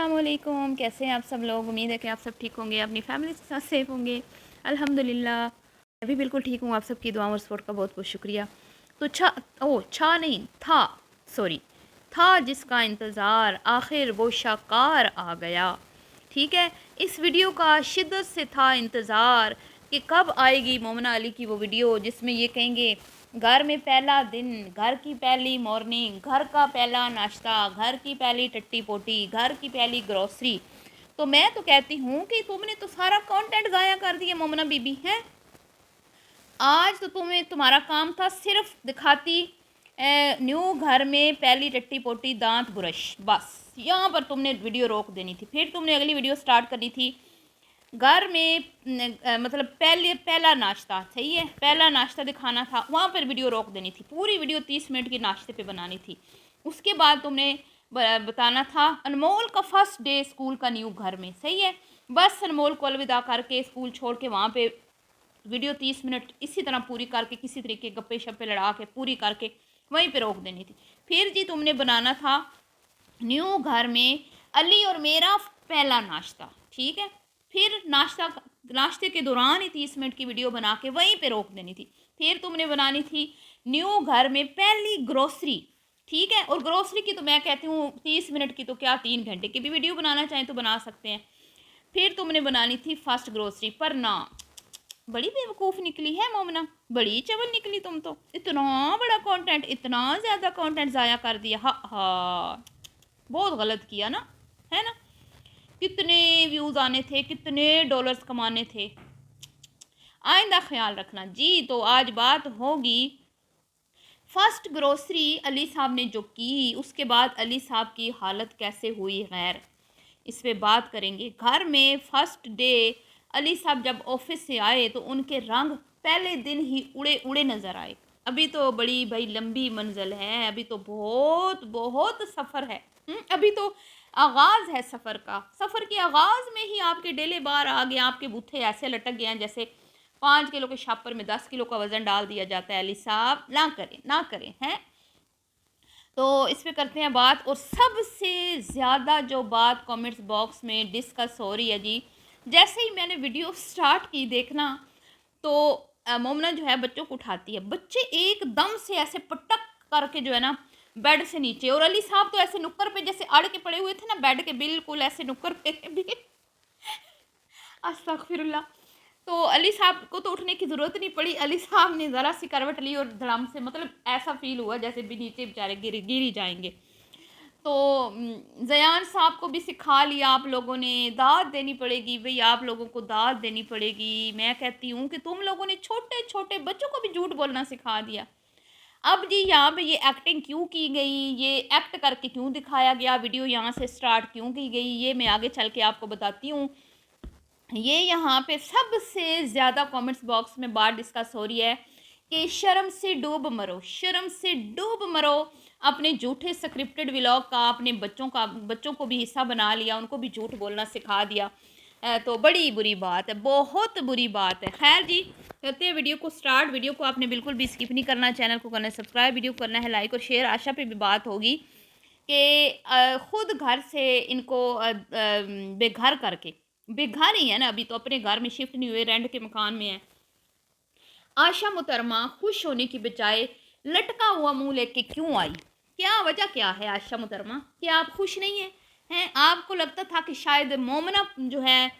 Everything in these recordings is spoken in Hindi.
अस्सलामुअलैकुम, कैसे हैं आप सब लोग। उम्मीद है कि आप सब ठीक होंगे, अपनी फैमिली के साथ सेफ होंगे। अल्हम्दुलिल्लाह मैं भी बिल्कुल ठीक हूँ। आप सबकी दुआ और सपोर्ट का बहुत बहुत शुक्रिया। तो छा नहीं था, सॉरी, था जिसका इंतज़ार आखिर वो शाकार आ गया। ठीक है, इस वीडियो का शिद्दत से था इंतज़ार कि कब आएगी मोमना अली की वो वीडियो जिसमें ये कहेंगे घर में पहला दिन, घर की पहली मॉर्निंग, घर का पहला नाश्ता, घर की पहली टट्टी पोटी, घर की पहली ग्रोसरी। तो मैं तो कहती हूँ कि तुमने तो सारा कंटेंट ज़ाया कर दिया मोमना बीबी है। आज तो तुम्हारा काम था सिर्फ दिखाती न्यू घर में पहली टट्टी पोटी दांत ब्रश, बस यहाँ पर तुमने वीडियो रोक देनी थी। फिर तुमने अगली वीडियो स्टार्ट करनी थी घर में मतलब पहला नाश्ता, सही है, पहला नाश्ता दिखाना था, वहाँ पर वीडियो रोक देनी थी। पूरी वीडियो 30 मिनट की नाश्ते पे बनानी थी। उसके बाद तुमने बताना था अनमोल का फर्स्ट डे स्कूल का न्यू घर में, सही है। बस अनमोल को अलविदा करके स्कूल छोड़ के वहाँ पे वीडियो 30 मिनट इसी तरह पूरी करके किसी तरीके गप्पे शप्पे लड़ा के पूरी करके वहीं पे रोक देनी थी। फिर जी तुमने बनाना था न्यू घर में अली और मेरा पहला नाश्ता, ठीक है। फिर नाश्ते के दौरान ही 30 मिनट की वीडियो बना के वहीं पे रोक देनी थी। फिर तुमने बनानी थी न्यू घर में पहली ग्रोसरी, ठीक है। और ग्रोसरी की तो मैं कहती हूँ 30 मिनट की तो क्या 3 घंटे की भी वीडियो बनाना चाहें तो बना सकते हैं। फिर तुमने बनानी थी फर्स्ट ग्रोसरी, पर ना, बड़ी बेवकूफ़ निकली है मोमना, बड़ी चवल निकली तुम तो। इतना बड़ा कंटेंट, इतना ज़्यादा कंटेंट ज़ाया कर दिया, हा हा, बहुत गलत किया ना, है ना। कितने व्यूज़ आने थे, कितने डॉलर्स कमाने थे, आइंदा ख्याल रखना जी। तो आज बात होगी फर्स्ट ग्रोसरी अली साहब ने जो की, उसके बाद अली साहब की हालत कैसे हुई गैर, इस पर बात करेंगे। घर में फर्स्ट डे अली साहब जब ऑफिस से आए तो उनके रंग पहले दिन ही उड़े उड़े नज़र आए। अभी तो बड़ी भाई लंबी मंजिल है, अभी तो बहुत बहुत सफ़र है। अभी तो आगाज़ है सफ़र का। सफ़र के आगाज़ में ही आपके डेले बार आ गए, आपके बूथे ऐसे लटक गए हैं जैसे 5 किलो के शापर में 10 किलो का वज़न डाल दिया जाता है। अली साहब ना करें, ना करें, हैं। तो इस पे करते हैं बात। और सबसे ज़्यादा जो बात कमेंट्स बॉक्स में डिस्कस हो रही है जी, जैसे ही मैंने वीडियो स्टार्ट की देखना तो मोमना जो है बच्चों को उठाती है, बच्चे एकदम से ऐसे पटक करके जो है ना बेड से नीचे, और अली साहब तो ऐसे नुक्कर पे जैसे अड़ के पड़े हुए थे ना बेड के, बिल्कुल ऐसे नुक्कर पे भी अस्तगफिरुल्लाह। तो अली साहब को तो उठने की ज़रूरत नहीं पड़ी, अली साहब ने ज़रा सी करवट ली और धड़ाम से, मतलब ऐसा फील हुआ जैसे भी नीचे बेचारे गिर ही जाएंगे। तो ज़यान साहब को भी सिखा लिया आप लोगों ने, दाद देनी पड़ेगी भाई, आप लोगों को दाद देनी पड़ेगी। मैं कहती हूँ कि तुम लोगों ने छोटे छोटे बच्चों को भी झूठ बोलना सिखा दिया। अब जी यहाँ पे ये एक्टिंग क्यों की गई, ये एक्ट करके क्यों दिखाया गया, वीडियो यहाँ से स्टार्ट क्यों की गई, ये मैं आगे चल के आपको बताती हूँ। ये यहाँ पे सबसे ज़्यादा कमेंट्स बॉक्स में बात डिस्कस हो रही है कि शर्म से डूब मरो, शर्म से डूब मरो। अपने झूठे स्क्रिप्टेड व्लॉग का अपने बच्चों को भी हिस्सा बना लिया, उनको भी झूठ बोलना सिखा दिया। तो बड़ी बुरी बात है, बहुत बुरी बात है। खैर जी, करते हैं वीडियो को स्टार्ट। वीडियो को आपने बिल्कुल भी स्किप नहीं करना, चैनल को करना है सब्सक्राइब, वीडियो को करना है लाइक और शेयर। आशा पे भी बात होगी कि खुद घर से इनको बेघर करके, बेघर ही है ना, अभी तो अपने घर में शिफ्ट नहीं हुए, रेंट के मकान में है। आशा मुतरमा खुश होने की बजाय लटका हुआ मुंह लेके क्यों आई, क्या वजह क्या है आशा मुतरमा, क्या आप खुश नहीं हैं? आपको लगता था कि शायद मोमना जो है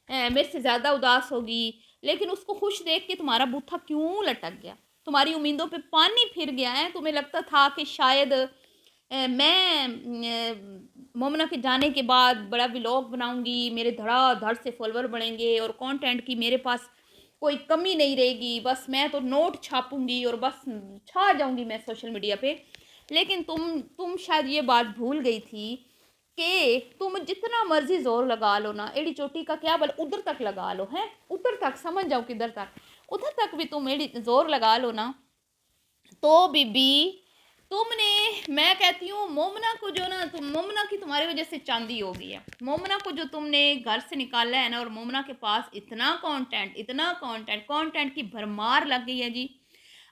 मेरे से ज़्यादा उदास होगी, लेकिन उसको खुश देख के तुम्हारा बूथा क्यों लटक गया, तुम्हारी उम्मीदों पे पानी फिर गया है। तुम्हें लगता था कि शायद मैं मोमना के जाने के बाद बड़ा व्लॉग बनाऊंगी, मेरे धड़ाधड़ से फॉलोवर बढ़ेंगे और कंटेंट की मेरे पास कोई कमी नहीं रहेगी, बस मैं तो नोट छापूंगी और बस छा जाऊंगी मैं सोशल मीडिया पे। लेकिन तुम शायद ये बात भूल गई थी कि तुम जितना मर्जी जोर लगा लो ना, एड़ी चोटी का क्या बल, उधर तक लगा लो, है उधर तक, समझ जाओ किधर तक, उधर तक भी तुम एड़ी जोर लगा लो ना, तो बीबी तुमने, मैं कहती हूँ मोमना को जो ना, तुम मोमना की तुम्हारी वजह से चांदी हो गई है। मोमना को जो तुमने घर से निकाला है ना, और मोमना के पास इतना कंटेंट, इतना कंटेंट की भरमार लग गई है जी।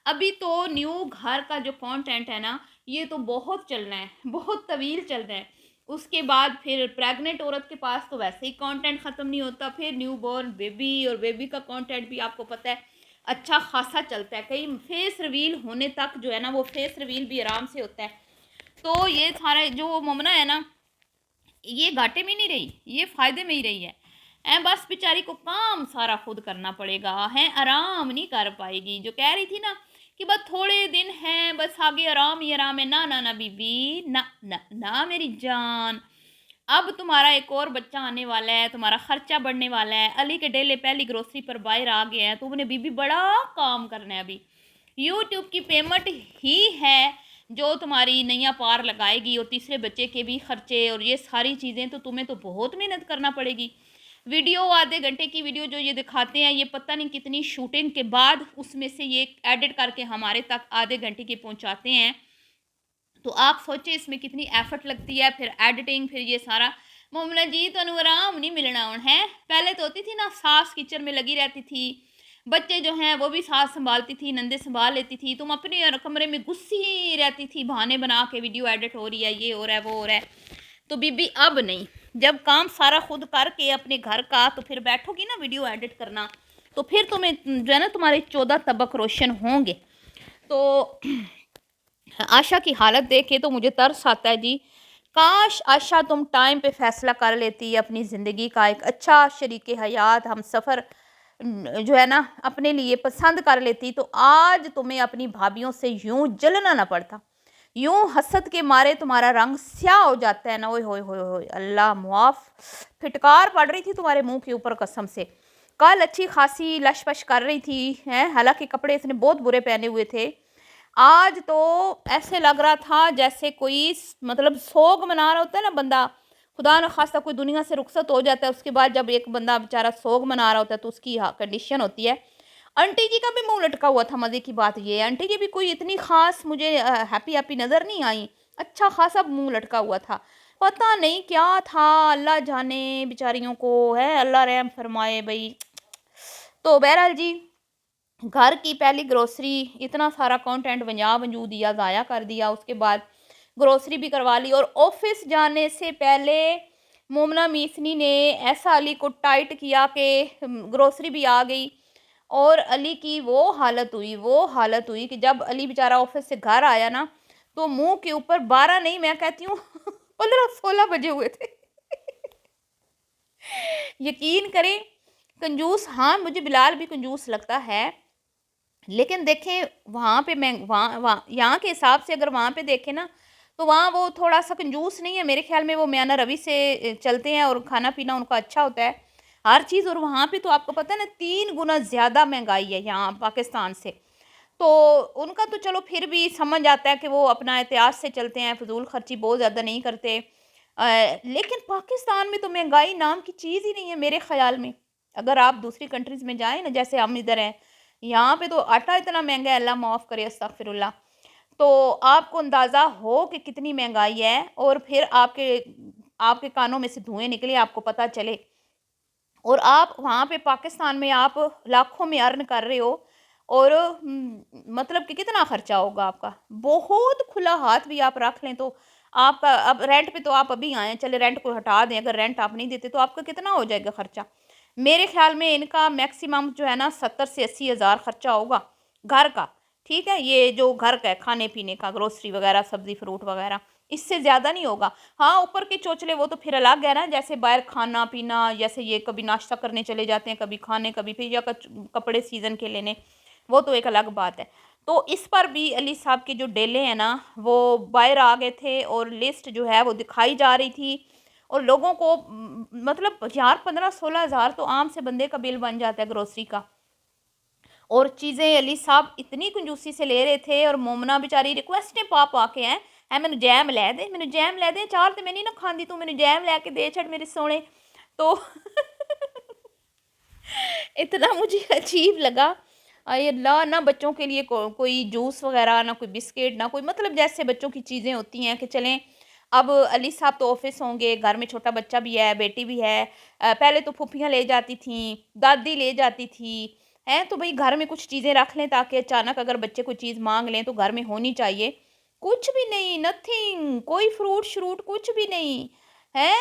अभी तो न्यू घर का जो कंटेंट है ना, ये तो बहुत चलना है, बहुत तवील चल रहा है। उसके बाद फिर प्रेग्नेंट औरत के पास तो वैसे ही कंटेंट ख़त्म नहीं होता, फिर न्यू बॉर्न बेबी, और बेबी का कंटेंट भी आपको पता है अच्छा खासा चलता है, कई फेस रिवील होने तक जो है ना वो फेस रिवील भी आराम से होता है। तो ये सारा जो मोमना है ना ये घाटे में नहीं रही, ये फ़ायदे में ही रही है। बस बेचारी को काम सारा खुद करना पड़ेगा है, आराम नहीं कर पाएगी। जो कह रही थी ना कि बस थोड़े दिन हैं, बस आगे आराम ही आराम है, ना ना ना बीबी, ना ना ना मेरी जान। अब तुम्हारा एक और बच्चा आने वाला है, तुम्हारा खर्चा बढ़ने वाला है, अली के डेले पहली ग्रोसरी पर बाहर आ गए हैं, तुमने बीबी बड़ा काम करना है अभी। यूट्यूब की पेमेंट ही है जो तुम्हारी नैया पार लगाएगी, और तीसरे बच्चे के भी खर्चे और ये सारी चीज़ें, तो तुम्हें तो बहुत मेहनत करना पड़ेगी। वीडियो आधे घंटे की वीडियो जो ये दिखाते हैं, ये पता नहीं कितनी शूटिंग के बाद उसमें से ये एडिट करके हमारे तक आधे घंटे की पहुंचाते हैं। तो आप सोचें इसमें कितनी एफर्ट लगती है, फिर एडिटिंग, फिर ये सारा। मोमना जी तो आराम नहीं मिलना है। पहले तो होती थी ना सास किचन में लगी रहती थी, बच्चे जो हैं वो भी सास संभालती थी, नंदे संभाल लेती थी, तुम अपने कमरे में घुसी रहती थी बहाने बना के, वीडियो एडिट हो रही है, ये हो रहा है, वो हो रहा है। तो बीबी अब नहीं, जब काम सारा खुद करके अपने घर का, तो फिर बैठोगी ना वीडियो एडिट करना, तो फिर तुम्हें जो है ना तुम्हारे 14 तबक रोशन होंगे। तो आशा की हालत देख के तो मुझे तरस आता है जी। काश आशा तुम टाइम पे फैसला कर लेती, अपनी ज़िंदगी का एक अच्छा शरीके हयात हम सफ़र जो है ना अपने लिए पसंद कर लेती, तो आज तुम्हें अपनी भाभीयों से यूं जलना ना पड़ता, यूं हसद के मारे तुम्हारा रंग स्याह हो जाता है ना। ओए होए होए होए, अल्लाह मुआफ़। फिटकार पड़ रही थी तुम्हारे मुंह के ऊपर कसम से। कल अच्छी खासी लशपश कर रही थी हैं, हालांकि कपड़े इसने बहुत बुरे पहने हुए थे। आज तो ऐसे लग रहा था जैसे कोई मतलब सोग मना रहा होता है ना बंदा, खुदा न खास्ता कोई दुनिया से रुखसत हो जाता है, उसके बाद जब एक बंदा बेचारा सोग मना रहा होता है तो उसकी कंडीशन होती है। आंटी जी का भी मुंह लटका हुआ था। मज़े की बात ये है, आंटी जी भी कोई इतनी खास मुझे हैप्पी हैप्पी नज़र नहीं आई, अच्छा खासा मुंह लटका हुआ था। पता नहीं क्या था, अल्लाह जाने बेचारियों को है, अल्लाह रहम फरमाए भाई। तो बहरहाल जी, घर की पहली ग्रोसरी, इतना सारा कंटेंट वंजा वंजू दिया, ज़ाया कर दिया, उसके बाद ग्रोसरी भी करवा ली, और ऑफिस जाने से पहले मोमना मीसनी ने ऐसा अली को टाइट किया कि ग्रोसरी भी आ गई। और अली की वो हालत हुई कि जब अली बेचारा ऑफिस से घर आया ना, तो मुंह के ऊपर 12 नहीं, मैं कहती हूँ 15-16 बजे हुए थे। यकीन करें, कंजूस, हाँ मुझे बिलाल भी कंजूस लगता है, लेकिन देखें वहाँ पे मैं वहाँ वहाँ यहाँ के हिसाब से अगर वहाँ पे देखें ना, तो वहाँ वो थोड़ा सा कंजूस नहीं है मेरे ख्याल में, वो मियाना रवि से चलते हैं और खाना पीना उनका अच्छा होता है, हर चीज़। और वहाँ पे तो आपको पता है ना 3 गुना ज़्यादा महंगाई है यहाँ पाकिस्तान से। तो उनका तो चलो फिर भी समझ आता है कि वो अपना एहतियात से चलते हैं, फजूल खर्ची बहुत ज़्यादा नहीं करते। लेकिन पाकिस्तान में तो महंगाई नाम की चीज़ ही नहीं है मेरे ख्याल में। अगर आप दूसरी कंट्रीज़ में जाएँ ना, जैसे हम इधर हैं, यहाँ पे तो आटा इतना महँगा है, अल्लाह माफ़ करे, अस्तगफिरुल्लाह। तो आपको अंदाज़ा हो कि कितनी महँगाई है, और फिर आपके आपके कानों में से धुएँ निकले, आपको पता चले, और आप वहाँ पे पाकिस्तान में आप लाखों में अर्न कर रहे हो, और मतलब कि कितना खर्चा होगा आपका। बहुत खुला हाथ भी आप रख लें तो आपका, अब रेंट पे तो आप अभी आए हैं, चले रेंट को हटा दें, अगर रेंट आप नहीं देते तो आपका कितना हो जाएगा खर्चा। मेरे ख्याल में इनका मैक्सिमम जो है ना 70 से 80 हज़ार खर्चा होगा घर का। ठीक है, ये जो घर का है खाने पीने का, ग्रोसरी वगैरह, सब्जी फ्रूट वगैरह, इससे ज़्यादा नहीं होगा। हाँ, ऊपर के चोचले वो तो फिर अलग है ना, जैसे बाहर खाना पीना, जैसे ये कभी नाश्ता करने चले जाते हैं, कभी खाने, कभी फिर या कपड़े सीज़न के लेने, वो तो एक अलग बात है। तो इस पर भी अली साहब के जो डेले हैं ना, वो बाहर आ गए थे, और लिस्ट जो है वो दिखाई जा रही थी, और लोगों को मतलब यार 15-16 हज़ार तो आम से बंदे का बिल बन जाता है ग्रोसरी का। और चीज़ें अली साहब इतनी कंजूसी से ले रहे थे, और मोमना बेचारी रिक्वेस्टें पा पा के हैं, है मैंने जैम लै दे, मैंने जैम लै दे, चार तो मैं नहीं ना खांदी, तू मैंने जैम लैके दे छड़ मेरे सोने। तो इतना मुझे अजीब लगा। अरे अल्लाह, ना बच्चों के लिए कोई जूस वगैरह, ना कोई बिस्किट, ना कोई, मतलब जैसे बच्चों की चीज़ें होती हैं कि चलें, अब अली साहब तो ऑफिस होंगे, घर में छोटा बच्चा भी है, बेटी भी है। पहले तो फूफियाँ ले जाती थीं, दादी ले जाती थी, हैं, तो भाई घर में कुछ चीज़ें रख लें ताकि अचानक अगर बच्चे कोई चीज़ मांग लें तो घर में होनी चाहिए। कुछ भी नहीं, नथिंग, कोई फ्रूट श्रूट कुछ भी नहीं है।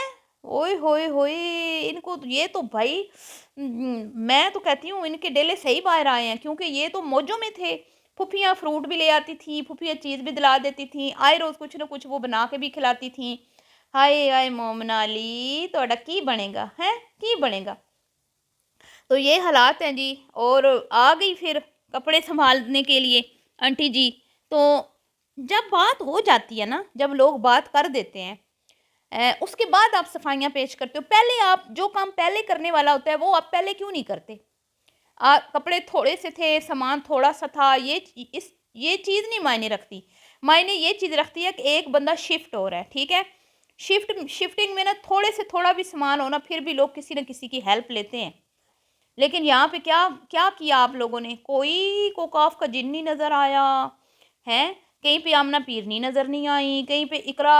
ओए होए होए, इनको तो ये तो भाई मैं तो कहती हूँ इनके डेले सही बाहर आए हैं, क्योंकि ये तो मौजों में थे। फुफियाँ फ्रूट भी ले आती थी, फुफियाँ चीज़ भी दिला देती थी, आए रोज़ कुछ ना कुछ वो बना के भी खिलाती थी। हाय हाय मोमनाली तोड़ा की बनेगा है, की बनेगा। तो ये हालात हैं जी। और आ गई फिर कपड़े संभालने के लिए आंटी जी। तो जब बात हो जाती है ना, जब लोग बात कर देते हैं, उसके बाद आप सफाइयाँ पेश करते हो। पहले आप जो काम पहले करने वाला होता है वो आप पहले क्यों नहीं करते? कपड़े थोड़े से थे, सामान थोड़ा-सा था, ये चीज़ नहीं मायने रखती। मायने ये चीज़ रखती है कि एक बंदा शिफ्ट हो रहा है, ठीक है? शिफ्टिंग में ना थोड़े से थोड़ा भी सामान हो ना, फिर भी लोग किसी न किसी की हेल्प लेते हैं। लेकिन यहाँ पे क्या क्या किया आप लोगों ने? कोई कोकाफ का जिन नहीं नज़र आया, हैं? कहीं पे आमना पीरनी नज़र नहीं आई, कहीं पे इकरा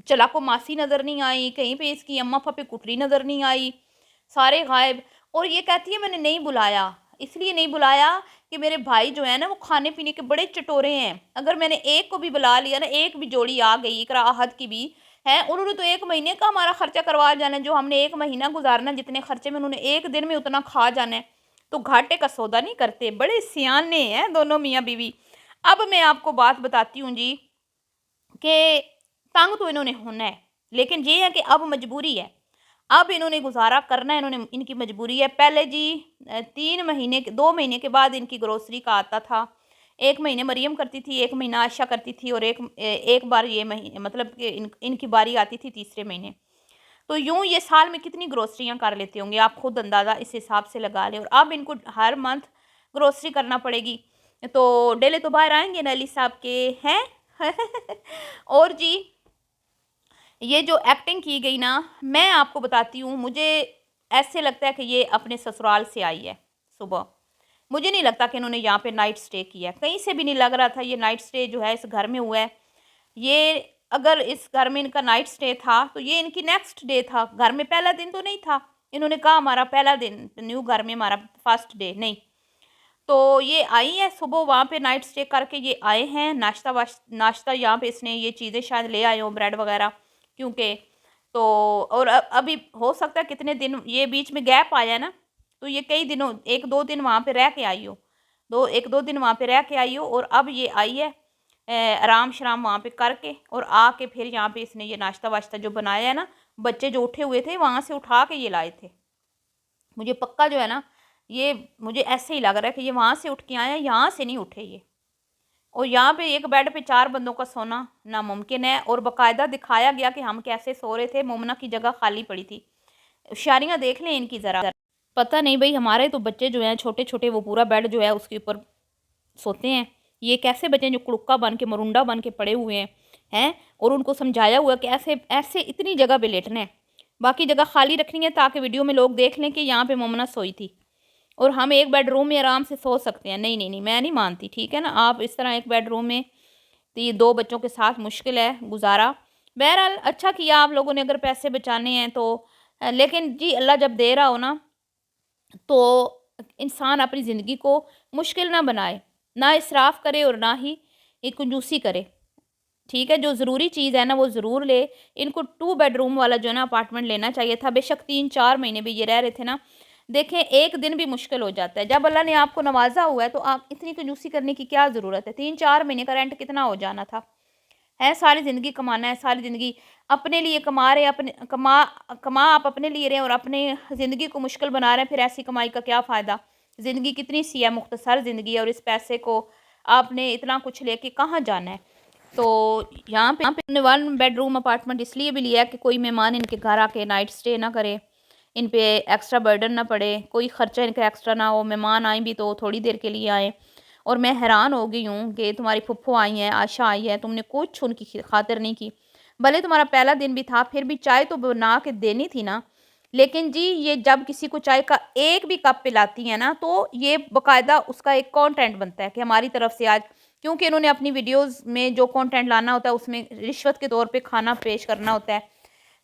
चलाको मासी नज़र नहीं आई, कहीं पे इसकी अम्मा फपे कुटरी नज़र नहीं आई, सारे गायब। और ये कहती है मैंने नहीं बुलाया, इसलिए नहीं बुलाया कि मेरे भाई जो है ना वो खाने पीने के बड़े चटोरे हैं। अगर मैंने एक को भी बुला लिया ना, एक भी जोड़ी आ गई इकरा आहद की भी है, उन्होंने तो 1 महीने का हमारा खर्चा करवा जाना है। जो हमने 1 महीना गुजारना, जितने खर्चे में उन्होंने 1 दिन में उतना खा जाना है। तो घाटे का सौदा नहीं करते, बड़े सियाने हैं दोनों मियाँ बीवी। अब मैं आपको बात बताती हूँ जी कि तंग तो इन्होंने होना है, लेकिन ये है कि अब मजबूरी है। अब इन्होंने गुज़ारा करना है, इन्होंने इनकी मजबूरी है। पहले जी 3 महीने के 2 महीने के बाद इनकी ग्रोसरी का आता था। 1 महीने मरियम करती थी, 1 महीना आयशा करती थी और एक बार ये मतलब कि इनकी बारी आती थी तीसरे महीने। तो यूँ ये साल में कितनी ग्रोसरियाँ कर लेते होंगे, आप खुद अंदाज़ा इस हिसाब से लगा लें। और अब इनको हर मंथ ग्रोसरी करना पड़ेगी। तो डेले तो बाहर आएँगे ना अली साहब के, हैं? और जी ये जो एक्टिंग की गई ना, मैं आपको बताती हूँ, मुझे ऐसे लगता है कि ये अपने ससुराल से आई है सुबह। मुझे नहीं लगता कि इन्होंने यहाँ पे नाइट स्टे किया है, कहीं से भी नहीं लग रहा था ये नाइट स्टे जो है इस घर में हुआ है। ये अगर इस घर में इनका नाइट स्टे था तो ये इनकी नेक्स्ट डे था, घर में पहला दिन तो नहीं था। इन्होंने कहा हमारा पहला दिन न्यू घर में हमारा फर्स्ट डे नहीं। तो ये आई हैं सुबह वहाँ पे नाइट स्टे करके ये आए हैं, नाश्ता यहाँ पे इसने ये चीज़ें शायद ले आए हों ब्रेड वगैरह, क्योंकि तो और अभी हो सकता है कितने दिन ये बीच में गैप आया है ना, तो ये कई दिनों 1-2 दिन वहाँ पे रह के आई हो, 1-2 दिन वहाँ पे रह के आई हो और अब ये आई है आराम-शराम वहाँ पे करके और आके फिर यहाँ पे इसने ये नाश्ता-वाश्ता जो बनाया है ना, बच्चे जो उठे हुए थे वहाँ से उठा के ये लाए थे। मुझे पक्का जो है ना, ये मुझे ऐसे ही लग रहा है कि ये वहाँ से उठ के आए हैं, यहाँ से नहीं उठे ये। और यहाँ पे एक बेड पे 4 बंदों का सोना नामुमकिन है और बाकायदा दिखाया गया कि हम कैसे सो रहे थे, मोमना की जगह खाली पड़ी थी। होशियारियाँ देख लें इनकी ज़रा। पता नहीं भई हमारे तो बच्चे जो हैं छोटे-छोटे वो पूरा बेड जो है उसके ऊपर सोते हैं। ये कैसे बच्चे हैं जो कुड़ुक्का बन के, मरुंडा बन के पड़े हुए हैं, हैं? और उनको समझाया हुआ है कि ऐसे ऐसे इतनी जगह पे लेटना है। बाकी जगह खाली रखनी है ताकि वीडियो में लोग देख लें कि यहाँ पे मोमना सोई थी। और हम एक बेडरूम में आराम से सो सकते हैं। नहीं, नहीं, नहीं, मैं नहीं मानती, ठीक है ना? आप इस तरह एक बेडरूम में ती 2 बच्चों के साथ मुश्किल है गुज़ारा। बहरहाल अच्छा किया आप लोगों ने, अगर पैसे बचाने हैं तो लेकिन जी अल्लाह जब दे रहा हो ना, तो इंसान अपनी ज़िंदगी को मुश्किल ना बनाए, ना इसराफ़ करे और ना ही ये कंजूसी करे। ठीक है, जो ज़रूरी चीज़ है ना वो ज़रूर ले। इनको 2 बेडरूम वाला जो है ना अपार्टमेंट लेना चाहिए था। बेशक 3-4 महीने भी ये रह रहे थे ना, देखें 1 दिन भी मुश्किल हो जाता है। जब अल्लाह ने आपको नवाज़ा हुआ है तो आप इतनी कंजूसी करने की क्या ज़रूरत है? 3-4 महीने का रेंट कितना हो जाना था? है सारी ज़िंदगी कमाना है, सारी ज़िंदगी अपने लिए कमा रहे हैं, अपने कमा आप अपने लिए रहे हैं और अपने ज़िंदगी को मुश्किल बना रहे हैं, फिर ऐसी कमाई का क्या फ़ायदा? ज़िंदगी कितनी सी है, मुख्तसर ज़िंदगी है और इस पैसे को आपने इतना कुछ लेके कहाँ जाना है? तो यहाँ पे हमने 1 बेडरूम अपार्टमेंट इसलिए भी लिया है कि कोई मेहमान इनके घर आके नाइट स्टे ना करे, इन पे एक्स्ट्रा बर्डन ना पड़े, कोई खर्चा इनका एक्स्ट्रा ना हो, मेहमान आए भी तो थोड़ी देर के लिए आएँ। और मैं हैरान हो गई हूँ कि तुम्हारी फूफो आई हैं, आशा आई है, तुमने कुछ उनकी खातिर नहीं की। भले तुम्हारा पहला दिन भी था, फिर भी चाय तो बना के देनी थी ना। लेकिन जी ये जब किसी को चाय का एक भी कप पिलाती हैं ना, तो ये बाकायदा उसका एक कंटेंट बनता है कि हमारी तरफ से आज, क्योंकि इन्होंने अपनी वीडियोज़ में जो कंटेंट लाना होता है उसमें रिश्वत के तौर पे खाना पेश करना होता है।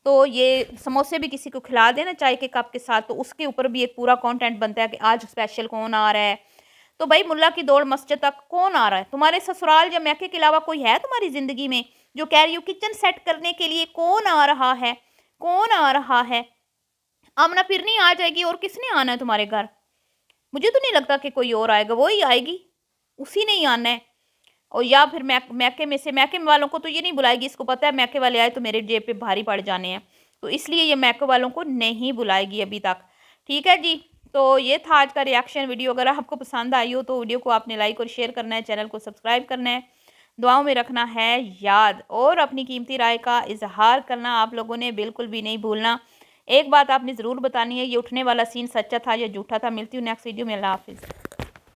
तो ये समोसे भी किसी को खिला दें ना चाय के कप के साथ, तो उसके ऊपर भी एक पूरा कंटेंट बनता है कि आज स्पेशल कौन आ रहा है। तो भाई मुल्ला की दौड़ मस्जिद तक कौन आ रहा है? तुम्हारे ससुराल या मैके के अलावा कोई है तुम्हारी ज़िंदगी में जो कह रही हो किचन सेट करने के लिए? कौन आ रहा है? कौन आ रहा है? आमना फिरनी आ जाएगी और किसने आना है तुम्हारे घर? मुझे तो नहीं लगता कि कोई और आएगा, वो ही आएगी, उसी ने ही आना है। और या फिर मैके में से, मैके वालों को तो ये नहीं बुलाएगी, इसको पता है मैके वाले आए तो मेरे जेब पे भारी पड़ जाने हैं, तो इसलिए ये मैके वालों को नहीं बुलाएगी अभी तक। ठीक है जी, तो ये था आज का रिएक्शन वीडियो। अगर आपको पसंद आई हो तो वीडियो को आपने लाइक और शेयर करना है, चैनल को सब्सक्राइब करना है, दुआओं में रखना है याद, और अपनी कीमती राय का इजहार करना आप लोगों ने बिल्कुल भी नहीं भूलना। एक बात आपने ज़रूर बतानी है, ये उठने वाला सीन सच्चा था या झूठा था। मिलती हूँ नेक्स्ट वीडियो में। अल्लाह हाफिज़।